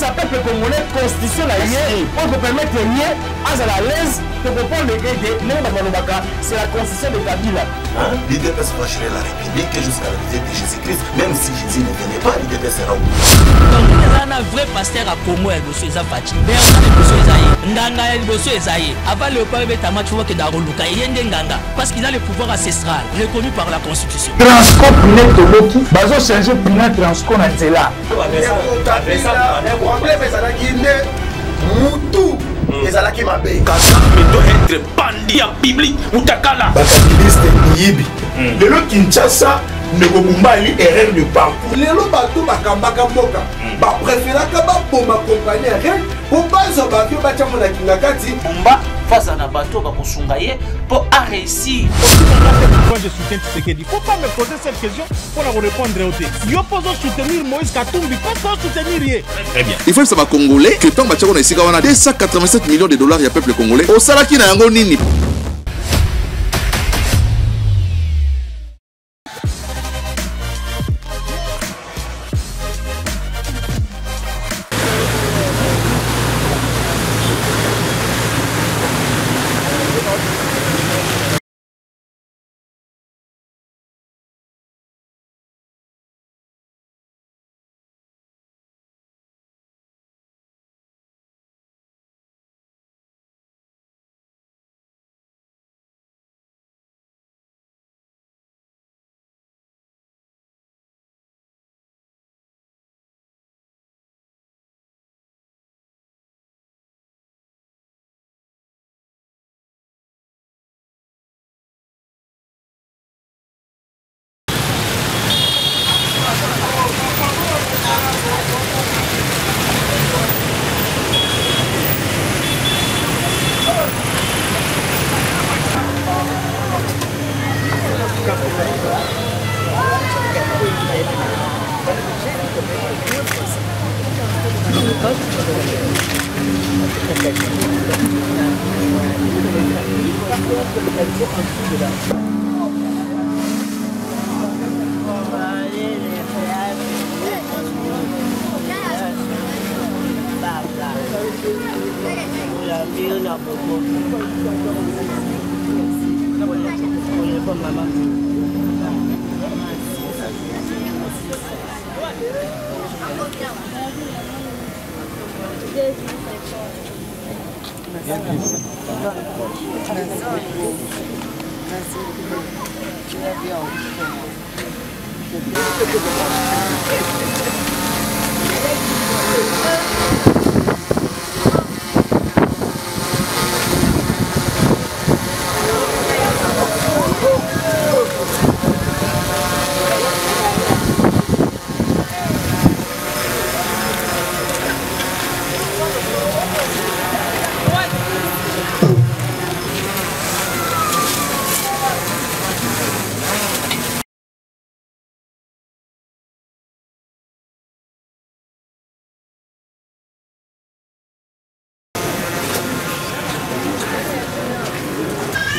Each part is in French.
ça peuple congolais constitution la yé pour vous permettre rien à l'aise de comprendre le gars de non c'est la constitution de Kabila. L'IDPS va gérer la République jusqu'à la visite de Jésus-Christ, même si Jésus ne venait pas, l'IDPS sera où. Donc il y a un vrai pasteur à Congo et Bosso Ezafati. Bernard et Bosso Ezaïe, Ndanga et Bosso Ezaïe. Avant le peuple Betama, tu vois que Daroluka, il y a Ndanga parce qu'il a le pouvoir ancestral reconnu par la Constitution. Transco Pinet Toloki, bazo changer Pinet Transco na Nzela. Moutou, les alaki mabé. Mais doit être bandit en public ou takala. Bakabiliste Niyibi. Le lot Kinshasa ne kokumbali erreur de parcours. Les lots bateau bakambaka mboka. Ba préféra kaba pour ma compagnie rien. Pour pas ça ba que ba chamona kingakati. Bomba face à Nabato ba kosungaye pour réussir. Moi je soutiens Tshisekedi. Faut pas me poser cette question pour la répondre au thé. Yo pose soutenir Moïse Katumbi, pas soutenir rien. Très bien. Il faut savoir congolais que tant bachako na isika wana 287 millions de dollars ya peuple congolais. Au salaki na yango nini?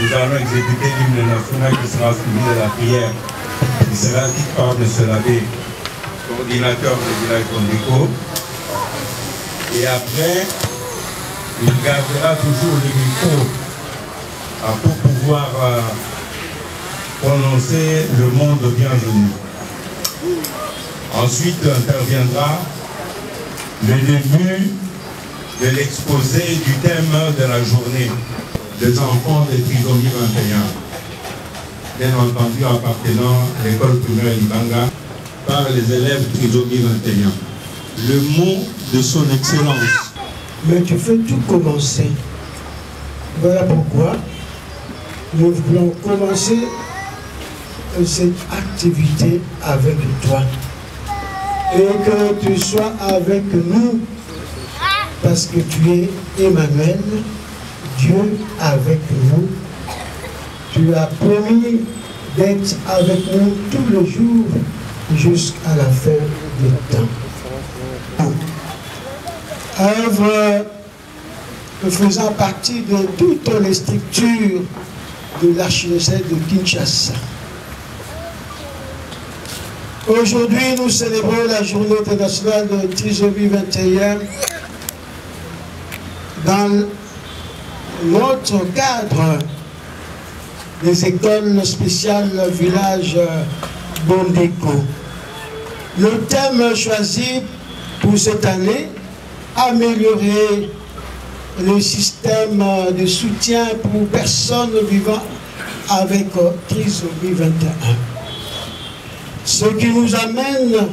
Nous allons exécuter l'hymne national qui sera suivi de la prière. Il sera dit par M. Labbé, coordinateur du village Kondiko. Et après, il gardera toujours le micro pour pouvoir prononcer le monde bienvenu. Ensuite interviendra le début de l'exposé du thème de la journée. Des enfants des trisomie 21, bien entendu appartenant à l'école primaire Libanga, par les élèves trisomie 21. Le mot de son excellence. Mais tu fais tout commencer. Voilà pourquoi nous voulons commencer cette activité avec toi. Et que tu sois avec nous, parce que tu es Emmanuel, Dieu avec nous. Tu as promis d'être avec nous tous les jours jusqu'à la fin du temps. Œuvre faisant partie de toutes les structures de l'archidiocèse de Kinshasa. Aujourd'hui, nous célébrons la journée internationale de trisomie 21 dans notre cadre des écoles spéciales village Bondeko. Le thème choisi pour cette année, améliorer le système de soutien pour personnes vivant avec trisomie 21. Ce qui nous amène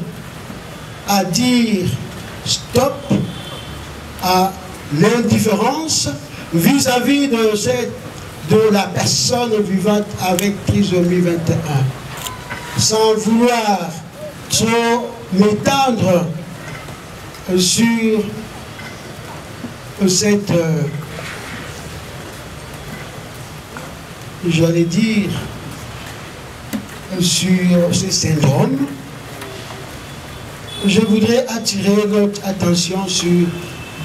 à dire stop à l'indifférence vis-à-vis de la personne vivante avec trisomie 21. Sans vouloir trop m'étendre sur cette, j'allais dire, sur ce syndrome, je voudrais attirer notre attention sur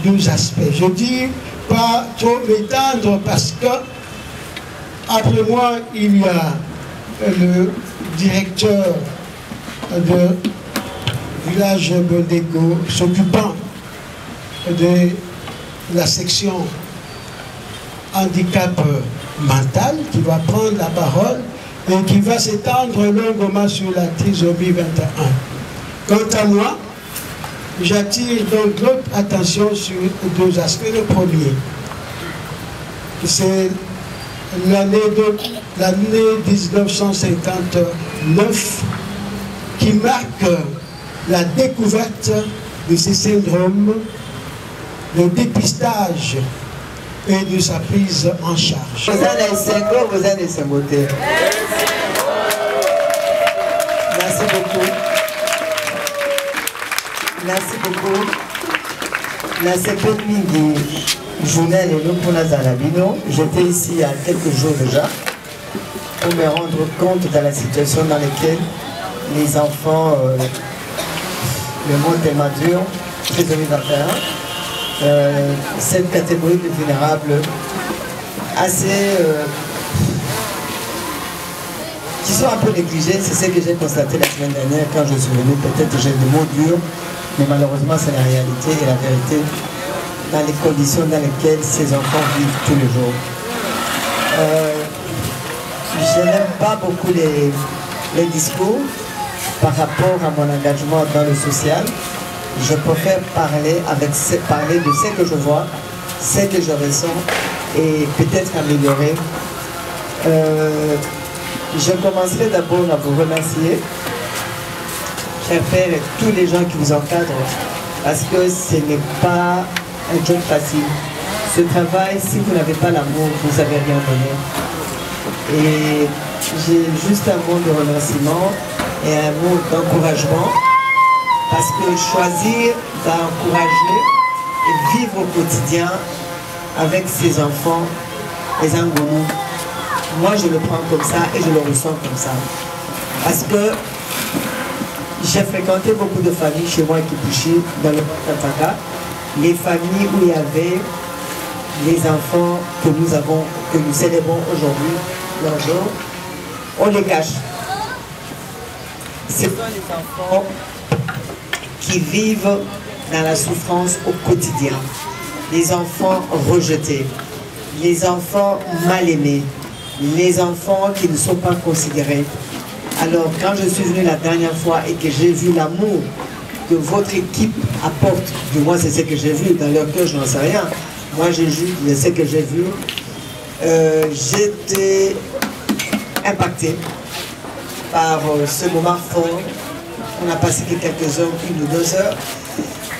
deux aspects. Je dis pas trop m'étendre parce que, après moi, il y a le directeur de village Bondeko s'occupant de la section handicap mental qui va prendre la parole et qui va s'étendre longuement sur la trisomie 21. Quant à moi, j'attire donc notre attention sur deux aspects. Le premier, c'est l'année 1959 qui marque la découverte de ces syndromes, le dépistage et de sa prise en charge. Vous avez 5 ans, vous avez 5 ans. Merci beaucoup. Merci beaucoup. La CPMI journal et nous pour la Zarabino. J'étais ici il y a quelques jours déjà pour me rendre compte de la situation dans laquelle les enfants, le monde est mature, trisomie 21, cette catégorie de vulnérables assez qui sont un peu négligés. C'est ce que j'ai constaté la semaine dernière quand je suis venu. Peut-être que j'ai des mots durs, mais malheureusement c'est la réalité et la vérité dans les conditions dans lesquelles ces enfants vivent tous les jours. Je n'aime pas beaucoup les discours par rapport à mon engagement dans le social. Je préfère parler de ce que je vois, ce que je ressens et peut-être améliorer. Je commencerai d'abord à vous remercier, chers pères et tous les gens qui vous encadrent, parce que ce n'est pas un job facile. Ce travail, si vous n'avez pas l'amour, vous n'avez rien donné. Et j'ai juste un mot de remerciement et un mot d'encouragement, parce que choisir d'encourager et vivre au quotidien avec ses enfants, les Angoulous, moi je le prends comme ça et je le ressens comme ça. Parce que j'ai fréquenté beaucoup de familles chez moi qui Kipushi, dans le Kataka, les familles où il y avait les enfants que nous célébrons aujourd'hui, leur jour, on les cache. Ce sont les enfants qui vivent dans la souffrance au quotidien, les enfants rejetés, les enfants mal aimés, les enfants qui ne sont pas considérés. Alors quand je suis venue la dernière fois et que j'ai vu l'amour que votre équipe apporte, du moins c'est ce que j'ai vu, dans leur cœur je n'en sais rien, moi j'ai juste ce que j'ai vu, j'étais impacté par ce moment fort. On a passé quelques heures, 1 ou 2 heures.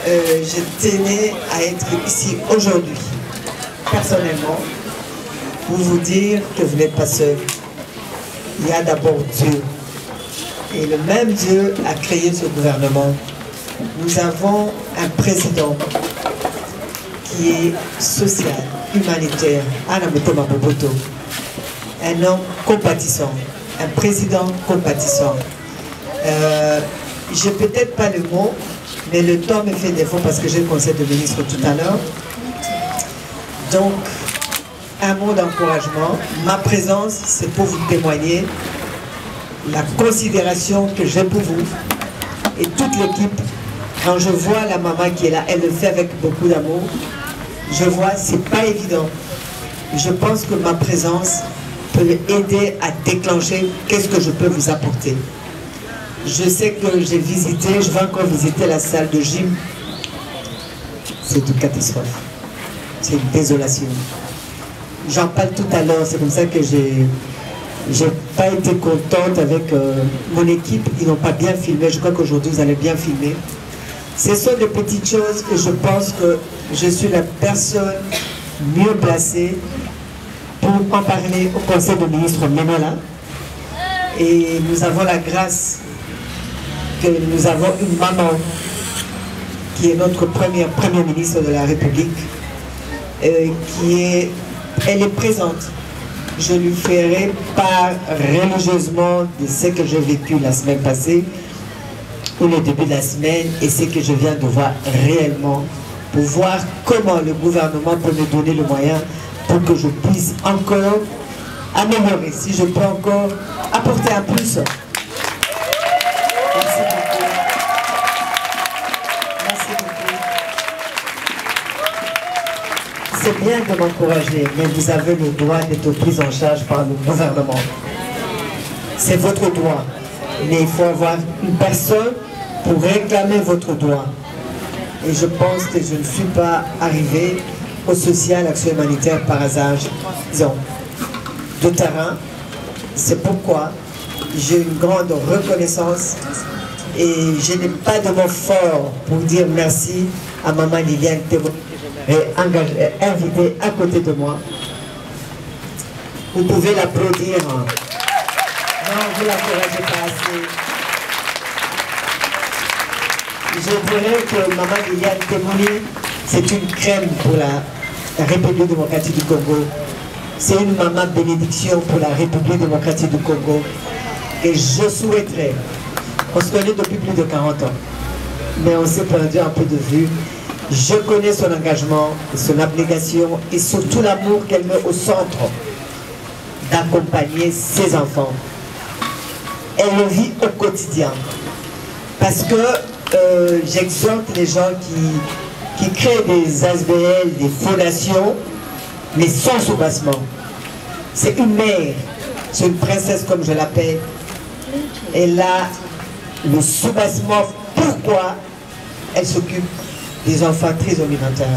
Je tenais à être ici aujourd'hui, personnellement, pour vous dire que vous n'êtes pas seul. Il y a d'abord Dieu. Et le même Dieu a créé ce gouvernement. Nous avons un président qui est social, humanitaire, Anamotoma Boboto. Un homme compatissant, un président compatissant. Je n'ai peut-être pas le mot, mais le temps me fait défaut parce que j'ai le conseil de ministre tout à l'heure. Donc, un mot d'encouragement. Ma présence, c'est pour vous témoigner la considération que j'ai pour vous et toute l'équipe. Quand je vois la maman qui est là, elle le fait avec beaucoup d'amour. Je vois, c'est pas évident. Je pense que ma présence peut aider à déclencher qu'est-ce que je peux vous apporter. Je sais que j'ai visité, je vais encore visiter la salle de gym. C'est une catastrophe. C'est une désolation. J'en parle tout à l'heure, c'est comme ça que j'ai pas été contente avec mon équipe. Ils n'ont pas bien filmé, je crois qu'aujourd'hui vous allez bien filmer. Ce sont des petites choses et je pense que je suis la personne mieux placée pour en parler au Conseil de ministres maintenant là. Et nous avons la grâce que nous avons une maman qui est notre première ministre de la République, elle est présente. Je lui ferai part religieusement de ce que j'ai vécu la semaine passée, ou le début de la semaine, et ce que je viens de voir réellement, pour voir comment le gouvernement peut me donner le moyen pour que je puisse encore améliorer, si je peux encore apporter un plus. Merci beaucoup. Merci beaucoup. C'est bien de m'encourager, mais vous avez le droit d'être pris en charge par le gouvernement. C'est votre droit. Mais il faut avoir une personne pour réclamer votre droit. Et je pense que je ne suis pas arrivé au social, action humanitaire par hasard. Disons, de terrain. C'est pourquoi j'ai une grande reconnaissance et je n'ai pas de mots forts pour dire merci à maman Liliane Théo et invitée à côté de moi. Vous pouvez l'applaudir. Non, vous ne l'encouragez pas assez. Je dirais que maman Liliane Thémouni, c'est une crème pour la République démocratique du Congo. C'est une maman bénédiction pour la République démocratique du Congo. Et je souhaiterais, on se connaît depuis plus de 40 ans, mais on s'est perdu un peu de vue. Je connais son engagement, son abnégation et surtout l'amour qu'elle met au centre d'accompagner ses enfants. Elle le vit au quotidien. Parce que j'exhorte les gens qui créent des ASBL, des fondations, mais sans soubassement. C'est une mère, c'est une princesse comme je l'appelle. Elle a le soubassement. Pourquoi elle s'occupe des enfants trisomigrataires?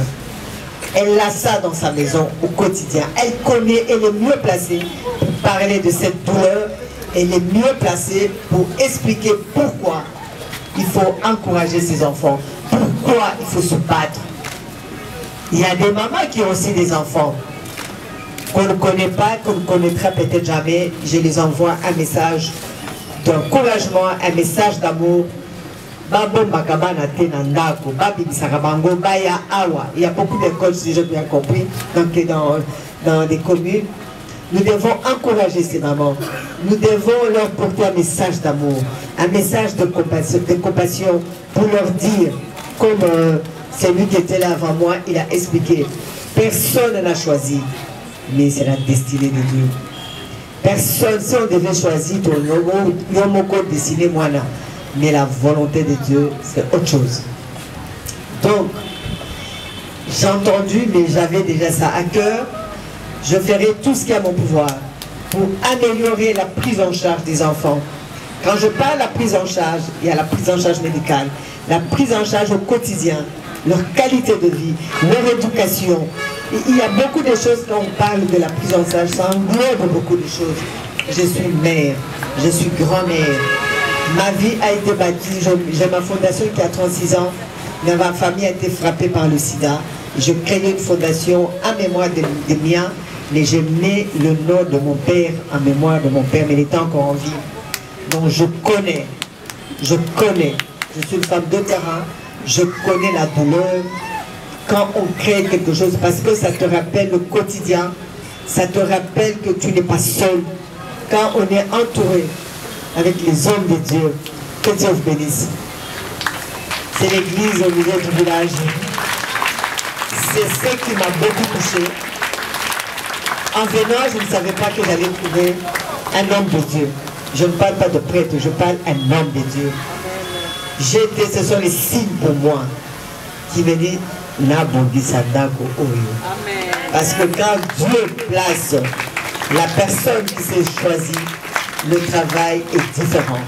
Elle a ça dans sa maison au quotidien. Elle connaît, elle est mieux placée pour parler de cette douleur. Elle est mieux placée pour expliquer pourquoi il faut encourager ses enfants. Pourquoi il faut se battre. Il y a des mamans qui ont aussi des enfants qu'on ne connaît pas, qu'on ne connaîtra peut-être jamais. Je les envoie un message d'encouragement, un message d'amour. Il y a beaucoup d'écoles, si j'ai bien compris, donc dans des communes. Nous devons encourager ces mamans. Nous devons leur porter un message d'amour, un message de compassion pour leur dire, comme celui qui était là avant moi, il a expliqué, personne n'a choisi, mais c'est la destinée de Dieu. Personne, si on devait choisir, dessiner moi là, mais la volonté de Dieu, c'est autre chose. Donc, j'ai entendu, mais j'avais déjà ça à cœur. Je ferai tout ce qui est à mon pouvoir pour améliorer la prise en charge des enfants. Quand je parle de la prise en charge, il y a la prise en charge médicale, la prise en charge au quotidien, leur qualité de vie, leur éducation. Et il y a beaucoup de choses quand on parle de la prise en charge, ça englobe beaucoup de choses. Je suis mère, je suis grand-mère. Ma vie a été bâtie, j'ai ma fondation qui a 36 ans, mais ma famille a été frappée par le sida. Je crée une fondation en mémoire des miens, mais je mets le nom de mon père en mémoire de mon père, mais il était encore en vie. Donc je connais, je suis une femme de terrain, je connais la douleur quand on crée quelque chose, parce que ça te rappelle le quotidien, ça te rappelle que tu n'es pas seul. Quand on est entouré avec les hommes de Dieu, que Dieu vous bénisse. C'est l'église au milieu du village. C'est ce qui m'a beaucoup touché. En venant, je ne savais pas que j'allais trouver un homme de Dieu. Je ne parle pas de prêtre, je parle un homme de Dieu. Ce sont les signes pour moi qui me disent Nabondi Sadako Oyo. Parce que quand Dieu place la personne qui s'est choisie, le travail est différent.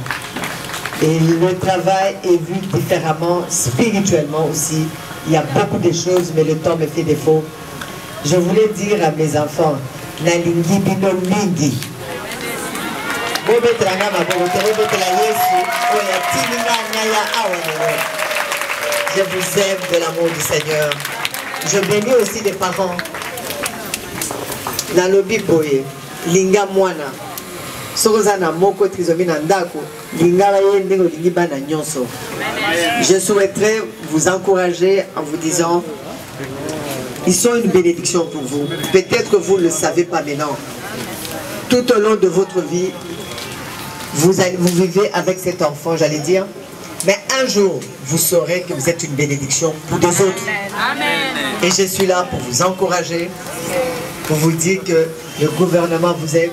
Et le travail est vu différemment, spirituellement aussi. Il y a beaucoup de choses, mais le temps me fait défaut. Je voulais dire à mes enfants, Nalingi Bino Mingi. Je vous aime de l'amour du Seigneur. Je bénis aussi les parents. Nalobi boye, linga mwana. Sorozana moko trizomi nandako, linga yende lingi bana nyonso. Je souhaiterais vous encourager en vous disant, ils sont une bénédiction pour vous. Peut-être que vous ne le savez pas maintenant. Tout au long de votre vie, vous vivez avec cet enfant, j'allais dire. Mais un jour, vous saurez que vous êtes une bénédiction pour des autres. Et je suis là pour vous encourager, pour vous dire que le gouvernement vous aime.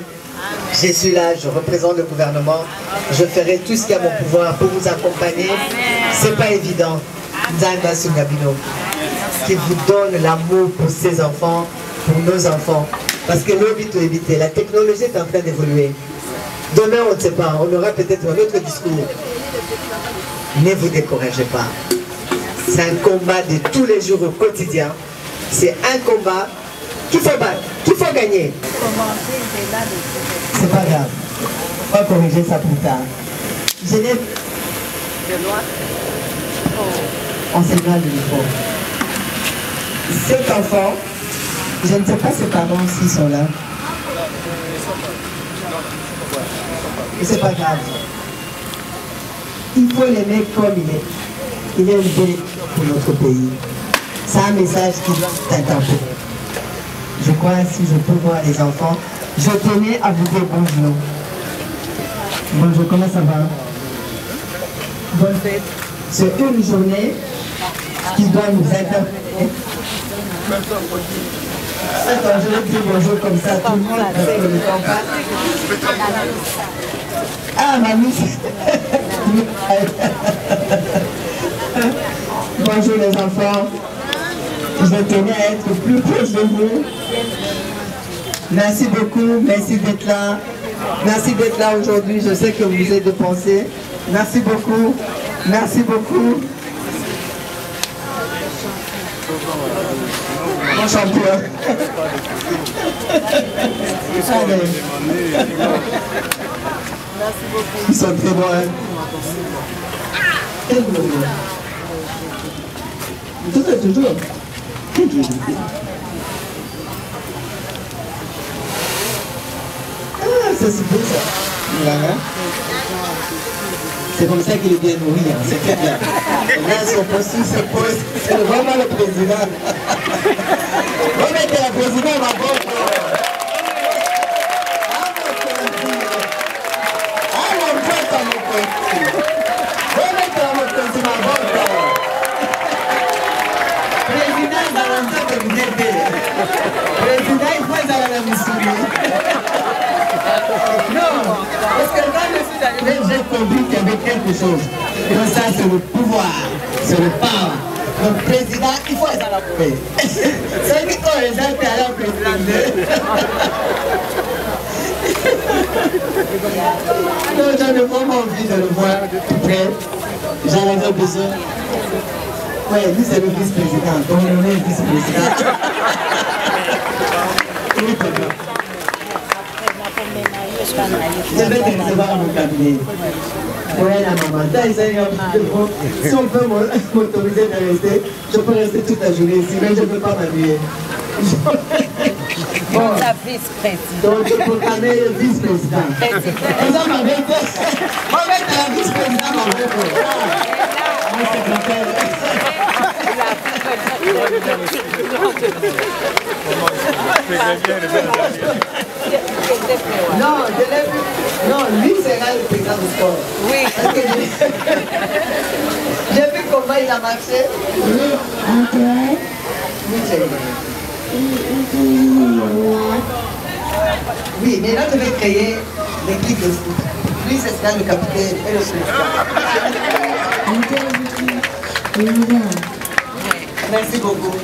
Je suis là, je représente le gouvernement. Je ferai tout ce qui est à mon pouvoir pour vous accompagner. C'est pas évident. Nzanga Sungabino, qui vous donne l'amour pour ses enfants, pour nos enfants. Parce que la technologie est en train d'évoluer. Demain, on ne sait pas, on aura peut-être un autre discours. Ne vous découragez pas. C'est un combat de tous les jours au quotidien. C'est un combat qu'il faut battre, qu'il faut gagner. C'est pas grave. On va corriger ça plus tard. Je n'ai... On s'éloigne du micro. Cet enfant, je ne sais pas ses parents s'ils sont là. Mais c'est pas grave. Il faut l'aimer comme il est. Il est une bénédiction pour notre pays. C'est un message qui doit t'interpeller. Je crois, si je peux voir les enfants, je tenais à vous dire bonjour. Bonjour, comment ça va? Bonne fête. C'est une journée qui doit nous interpeller. Attends, je vais dire bonjour comme ça, tout le monde, parce que le temps passe. Ah, mamie. Bonjour les enfants. Je tenais à être plus proche de vous. Merci beaucoup, merci d'être là. Merci d'être là aujourd'hui, je sais que vous êtes dépensés. Merci beaucoup, merci beaucoup. Mon champion. Ils sont très bons, hein? Quel moment? Toujours. Ah, ça c'est beau ça. Voilà. C'est comme ça qu'il est bien nourri, hein. C'est très bien. Là, son poste, c'est vraiment le président. Remettez le président ma bonne. Président, il faut aller à la Missouri. Non, parce que quand je suis arrivé, j'ai compris qu'il y avait quelque chose. Donc ça, c'est le pouvoir, c'est le power. Donc président, il faut aller à la paix. C'est qui quand les gens étaient à la président. Non, j'avais vraiment envie de le voir tout près. J'en avais besoin. Oui, lui c'est le vice-président, donc on est le vice-président. Je vais te recevoir mon cabinet. Oui, la maman, si on peut m'autoriser de rester, je peux rester toute la journée ici, mais je ne peux pas m'habiller. Bon, la vice-présidente. Donc je proclamais le vice-président. Vous en m'avez fait. On va être la vice-présidente en vrai. Mon secrétaire. Non, je l'ai vu. Non, lui sera le président du sport. Oui. Parce que j'ai vu comment il a marché. Oui, mais là je vais créer l'équipe de foot. Lui, ce sera le capitaine et le président. Merci beaucoup.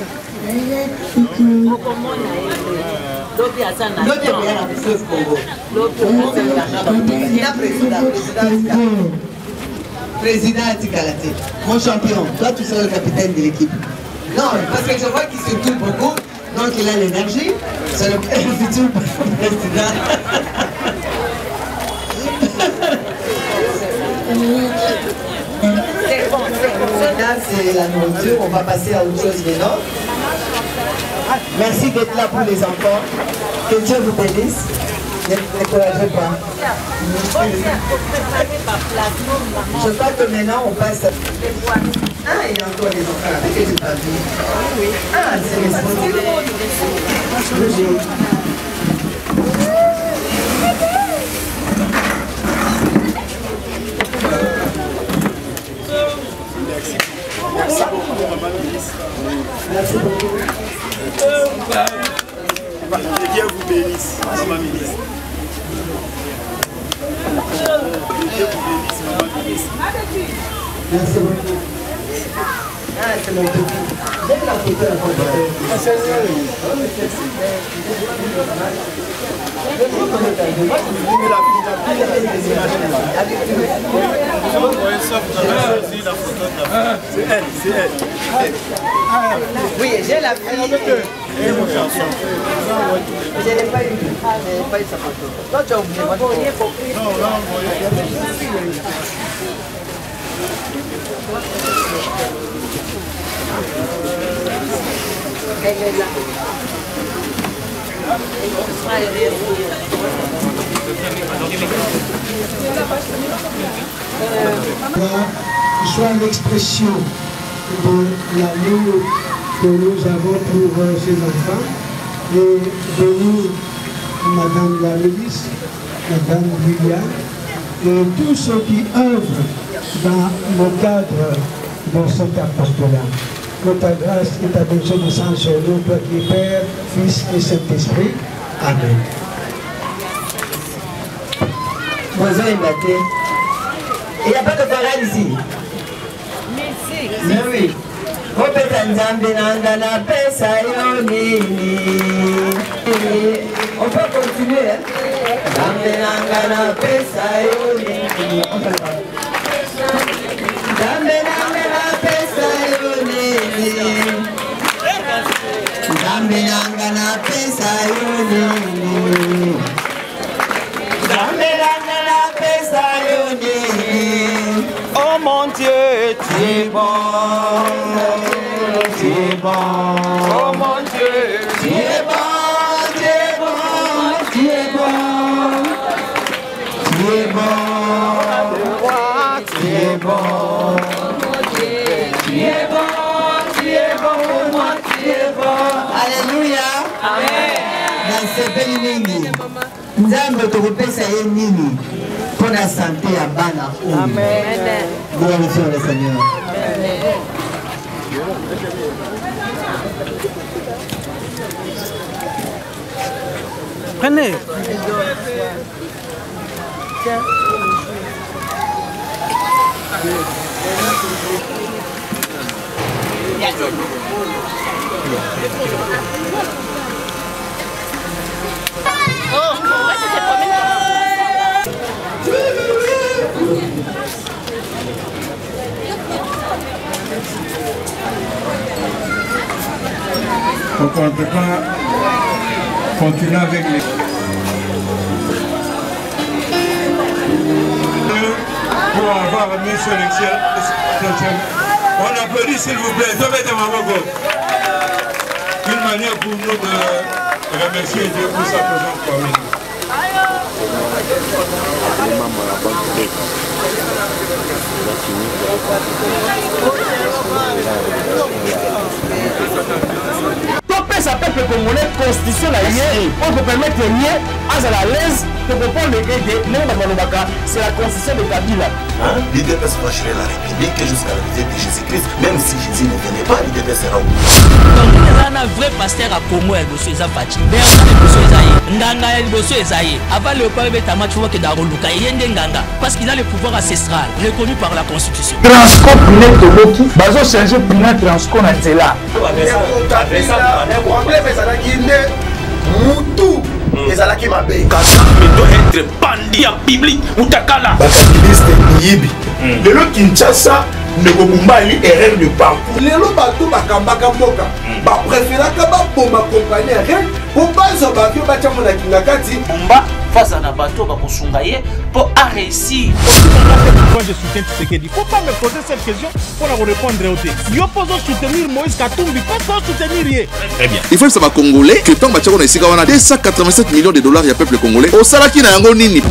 Président Tikalate, mon champion, toi tu seras le capitaine de l'équipe. Non, parce que je vois qu'il se tourne beaucoup, donc il a l'énergie. C'est le futur président. Là, c'est la nourriture, on va passer à autre chose maintenant. Merci d'être là pour les enfants. Que Dieu vous bénisse. Ne découragez pas. Je crois que maintenant on passe. Ah, il y a encore des enfants avec qui je n'ai pas vu. Ah, c'est les sportifs. Merci beaucoup, Maman Ministre. Merci beaucoup. Que Dieu vous bénisse, Maman Ministre. Que Dieu vous bénisse, Maman Ministre. Merci beaucoup. Ah, c'est mon petit. J'aime la photo, la photo. C'est elle. Oui, j'ai la fille. Je n'ai pas eu sa photo. Toi, tu as oublié votre photo. Non, non, soit l'expression de l'amour que nous avons pour ces enfants et de nous, Madame la ministre, Madame Liliane, et tous ceux qui œuvrent dans le cadre de cet apostolat. Que ta grâce et ta bénédiction descendent sur nous, toi qui es Père, Fils et Saint-Esprit. Amen. Voisin est battu. Il n'y a pas de parade ici. Mais oui. On peut continuer. Oh mon Dieu, tu es bon, tu es bon. Oh mon Dieu, tu es bon, tu es bon, tu es bon, tu es bon, tu es bon, tu es bon, tu es bon, moi tu es bon. Alléluia. Amen. Dans ce pays nini, Nzambe tokopesa ye nini pour la santé à Bana. Amen. Glorifions le Seigneur. Prenez. On ne peut pas continuer avec les... Pour avoir mis sur l'excel. On applaudit s'il vous plaît. Une manière pour nous de remercier Dieu pour sa présence parmi nous. topesa peuple congolais constitution na ye on peut permettre ye azala à l'aise de comprendre que c'est la constitution de Kabila l'IDPS va gérer la République jusqu'à la visite de Jésus-Christ. Même si Jésus ne venait pas, l'IDPS sera où? Donc, il y a un vrai pasteur à Congo et Bosso Fachi. Bernard et Bosso Ezaïe. Ndanga et Bosso Ezaïe. Avant le peuple de Tama, tu vois que Daroluka, il y a Nganga. Parce qu'il a le pouvoir ancestral, reconnu par la Constitution. Transco Pinet Toboki, bazo changer Pinet Transco Nantela. Moutou ezalaki mabe Kagame doit être bandit en biblique Mutakala bakabiliste yibi lelo Kinshasa ndeko Bumbali erreur de parcours lelo bato bakambaka mboka bapréféraka baboma compagnie rien po bazwa bavio batiamo na kinga kati Bumba face à bato bakosunga ye po a réussir. Moi je soutiens Tshisekedi. Faut pas me poser cette question pour la répondre au thé. Yo poso soutenir Moïse Katumbi, pas soutenir ye. Très bien. Il faut que ça va congolais que tant bachako na isika wana 287 millions de dollars ya peuple congolais. Au salaki na yango nini?